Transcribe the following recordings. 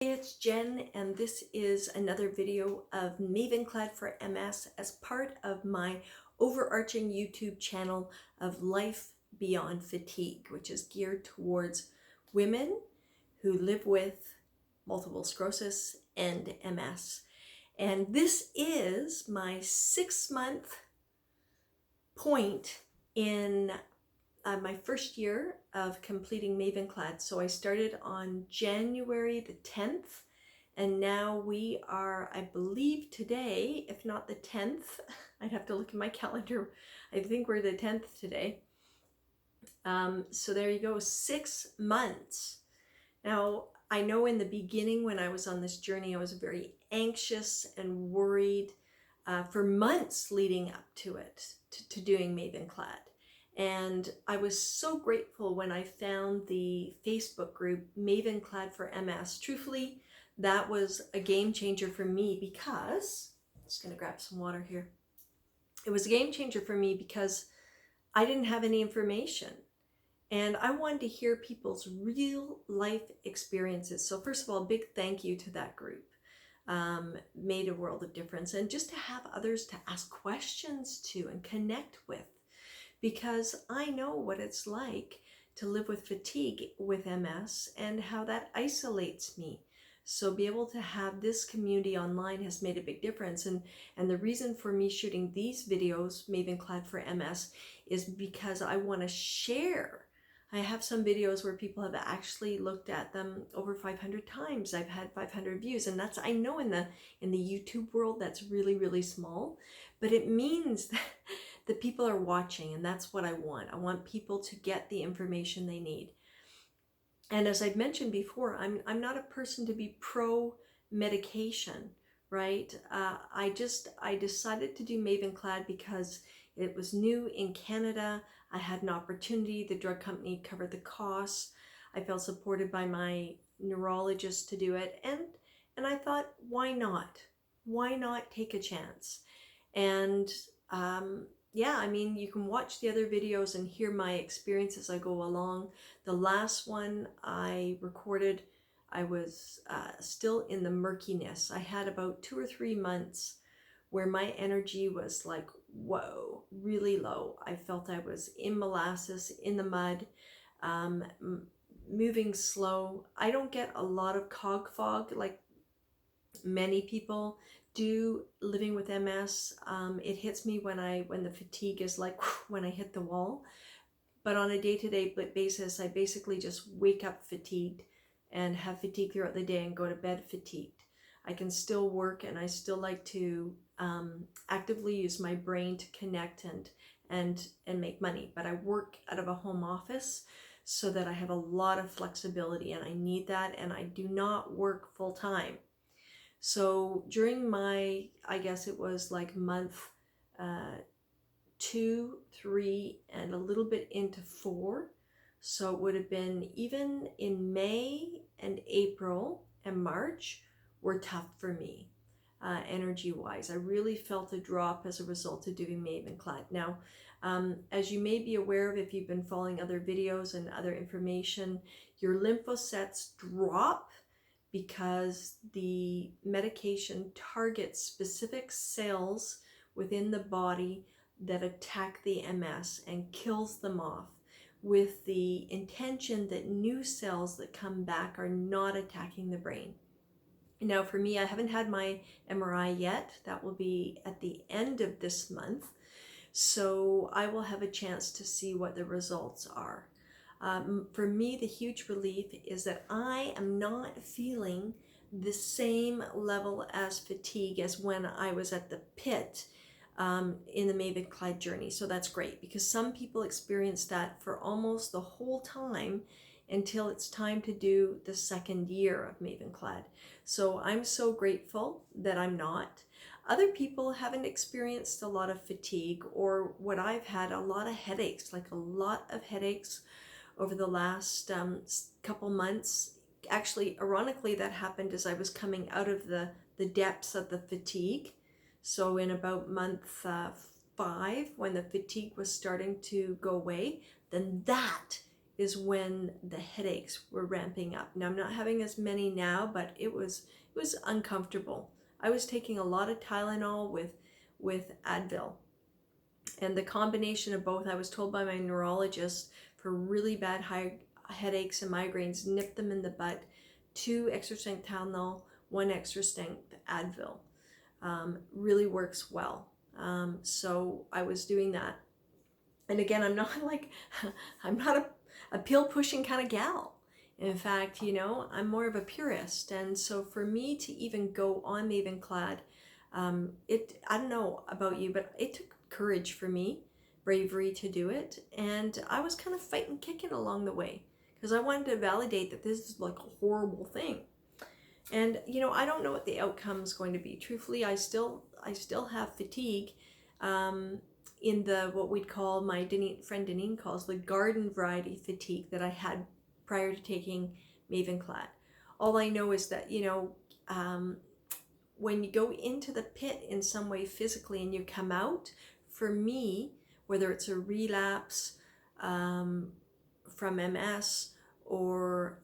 It's Jen, and this is another video of Mavenclad for MS as part of my overarching YouTube channel of Life Beyond Fatigue, which is geared towards women who live with multiple sclerosis and MS. And this is my 6-month point in my first year of completing Mavenclad. So I started on January the 10th, and now we are, I believe today, if not the 10th, I'd have to look at my calendar. I think we're the 10th today. So there you go, 6 months. Now, I know in the beginning when I was on this journey, I was very anxious and worried for months leading up to it, to doing Mavenclad. And I was so grateful when I found the Facebook group Mavenclad for MS. Truthfully, that was a game changer for me because, I'm just going to grab some water here. It was a game changer for me because I didn't have any information. And I wanted to hear people's real life experiences. So first of all, a big thank you to that group. Made a world of difference. And just to have others to ask questions to and connect with. Because I know what it's like to live with fatigue with MS and how that isolates me. So be able to have this community online has made a big difference. And the reason for me shooting these videos, Mavenclad for MS, is because I want to share. I have some videos where people have actually looked at them over 500 times. I've had 500 views, and that's, I know in the YouTube world, that's really, really small, but it means that the people are watching, and that's what I want. I want people to get the information they need. And as I've mentioned before, I'm not a person to be pro medication, right? I decided to do Mavenclad because it was new in Canada. I had an opportunity. The drug company covered the costs. I felt supported by my neurologist to do it, and I thought, why not? Why not take a chance? And yeah, I mean, you can watch the other videos and hear my experience as I go along. The last one I recorded, I was still in the murkiness. I had about 2 or 3 months where my energy was like, whoa, really low. I felt I was in molasses, in the mud, moving slow. I don't get a lot of cog fog like many people do living with MS. It hits me when the fatigue is like when I hit the wall. But on a day-to-day basis, I basically just wake up fatigued and have fatigue throughout the day and go to bed fatigued. I can still work, and I still like to actively use my brain to connect and make money. But I work out of a home office so that I have a lot of flexibility, and I need that, and I do not work full-time. So during my, I guess it was like month 2, 3, and a little bit into 4. So it would have been even in May and April and March were tough for me, energy-wise. I really felt a drop as a result of doing Mavenclad. Now, as you may be aware of if you've been following other videos and other information, your lymphocytes drop because the medication targets specific cells within the body that attack the MS and kills them off with the intention that new cells that come back are not attacking the brain. Now for me, I haven't had my MRI yet. That will be at the end of this month. So I will have a chance to see what the results are. For me, the huge relief is that I am not feeling the same level as fatigue as when I was at the pit in the Mavenclad journey. So that's great, because some people experience that for almost the whole time until it's time to do the second year of Mavenclad. So I'm so grateful that I'm not. Other people haven't experienced a lot of fatigue, or what I've had, a lot of headaches, like a lot of headaches over the last couple months. Actually, ironically, that happened as I was coming out of the depths of the fatigue. So in about month 5, when the fatigue was starting to go away, then that is when the headaches were ramping up. Now I'm not having as many now, but it was uncomfortable. I was taking a lot of Tylenol with Advil, and the combination of both, I was told by my neurologist, for really bad high headaches and migraines, nip them in the butt. 2 extra strength Tylenol, 1 extra strength Advil. Really works well. So I was doing that. And again, I'm not like, I'm not a pill pushing kind of gal. In fact, you know, I'm more of a purist. And so for me to even go on Mavenclad, I don't know about you, but it took courage for me, bravery to do it. And I was kind of fighting, kicking along the way because I wanted to validate that this is like a horrible thing. And, you know, I don't know what the outcome is going to be. Truthfully, I still have fatigue, in the, what we'd call, my friend Deneen calls the garden variety fatigue that I had prior to taking Mavenclad. All I know is that, you know, when you go into the pit in some way physically and you come out, for me, whether it's a relapse from MS or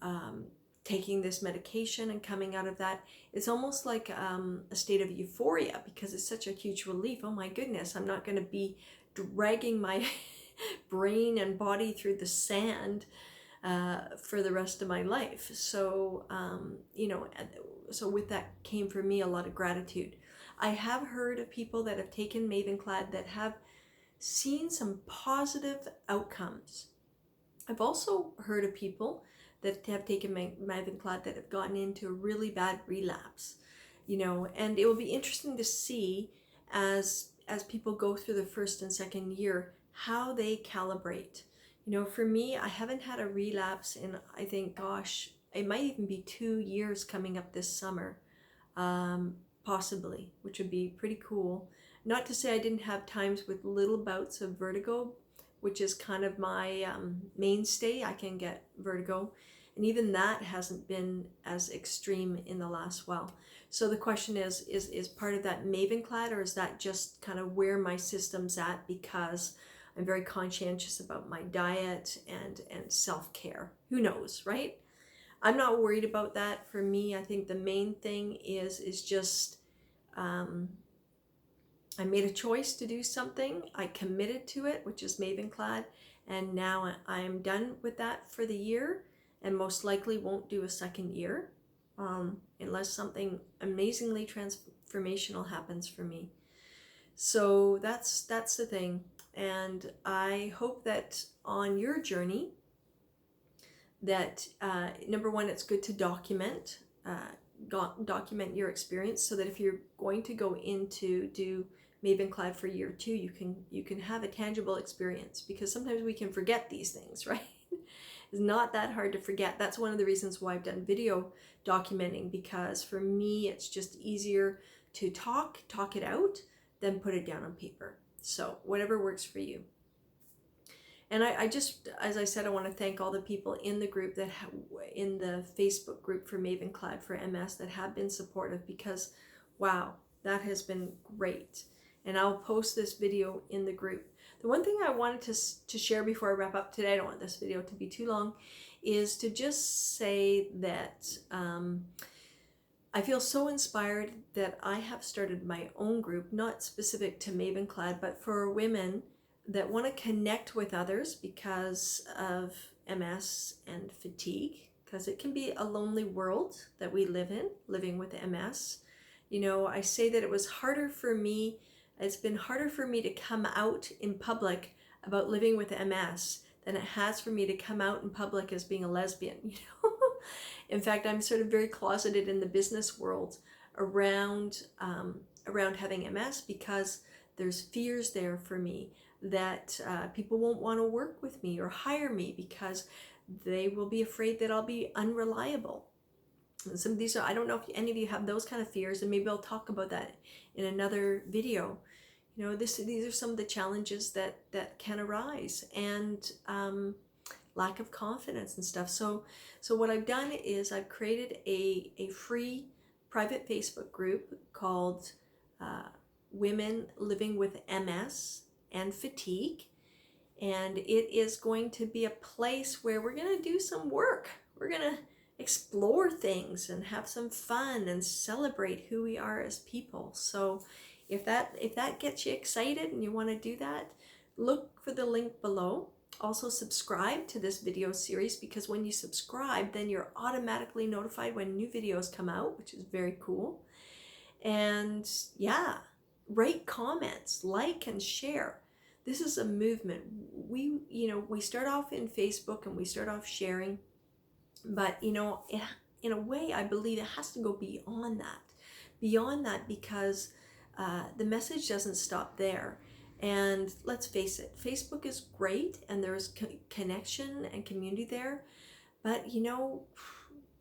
taking this medication and coming out of that, it's almost like a state of euphoria because it's such a huge relief. Oh my goodness, I'm not going to be dragging my brain and body through the sand for the rest of my life. So, you know, so with that came for me a lot of gratitude. I have heard of people that have taken Mavenclad that have seen some positive outcomes. I've also heard of people that have taken Mavenclad that have gotten into a really bad relapse, you know, and it will be interesting to see as people go through the first and second year how they calibrate. You know, for me, I haven't had a relapse in, I think, gosh, it might even be 2 years coming up this summer, possibly, which would be pretty cool. Not to say I didn't have times with little bouts of vertigo, which is kind of my mainstay. I can get vertigo, and even that hasn't been as extreme in the last while. So the question is part of that Mavenclad, or is that just kind of where my system's at because I'm very conscientious about my diet and self-care? Who knows, right? I'm not worried about that. For me, I think the main thing is just I made a choice to do something. I committed to it, which is Mavenclad, and now I'm done with that for the year, and most likely won't do a second year unless something amazingly transformational happens for me. So that's the thing, and I hope that on your journey that number one, it's good to document your experience, so that if you're going to go into do Mavenclad for year 2, you can have a tangible experience, because sometimes we can forget these things, right? It's not that hard to forget. That's one of the reasons why I've done video documenting, because for me it's just easier to talk it out than put it down on paper. So whatever works for you. And I just, as I said, I want to thank all the people in the group that in the Facebook group for Mavenclad for MS that have been supportive, because wow, that has been great. And I'll post this video in the group. The one thing I wanted to share before I wrap up today, I don't want this video to be too long, is to just say that I feel so inspired that I have started my own group, not specific to Mavenclad, but for women that want to connect with others because of MS and fatigue, because it can be a lonely world that we live in, living with MS. You know, I say that it was harder for me, it's been harder for me to come out in public about living with MS than it has for me to come out in public as being a lesbian, you know. In fact, I'm sort of very closeted in the business world around having MS, because there's fears there for me that people won't want to work with me or hire me because they will be afraid that I'll be unreliable. And some of these are, I don't know if any of you have those kind of fears, and maybe I'll talk about that in another video. You know, these are some of the challenges that can arise, and lack of confidence and stuff. So what I've done is I've created a free private Facebook group called Women Living with MS and Fatigue. And it is going to be a place where we're going to do some work. We're going to explore things and have some fun and celebrate who we are as people. So if that gets you excited and you want to do that, look for the link below. Also subscribe to this video series, because when you subscribe, then you're automatically notified when new videos come out, which is very cool. And yeah, write comments, like and share. This is a movement. We start off in Facebook and we start off sharing, but in a way, I believe it has to go beyond that, because the message doesn't stop there. And let's face it, Facebook is great and there's connection and community there, but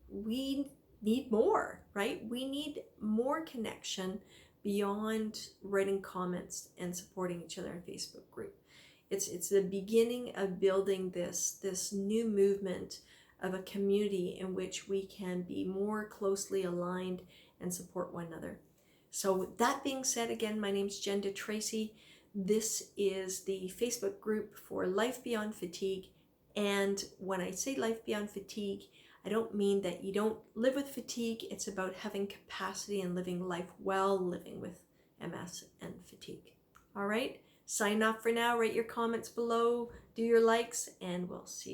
we need more, right? We need more connection beyond writing comments and supporting each other in Facebook group. It's the beginning of building this new movement of a community in which we can be more closely aligned and support one another. So with that being said, again, my name's Jen DeTracy. This is the Facebook group for Life Beyond Fatigue. And when I say life beyond fatigue, I don't mean that you don't live with fatigue. It's about having capacity and living life well, living with MS and fatigue. All right, sign off for now. Rate your comments below, do your likes, and we'll see you soon.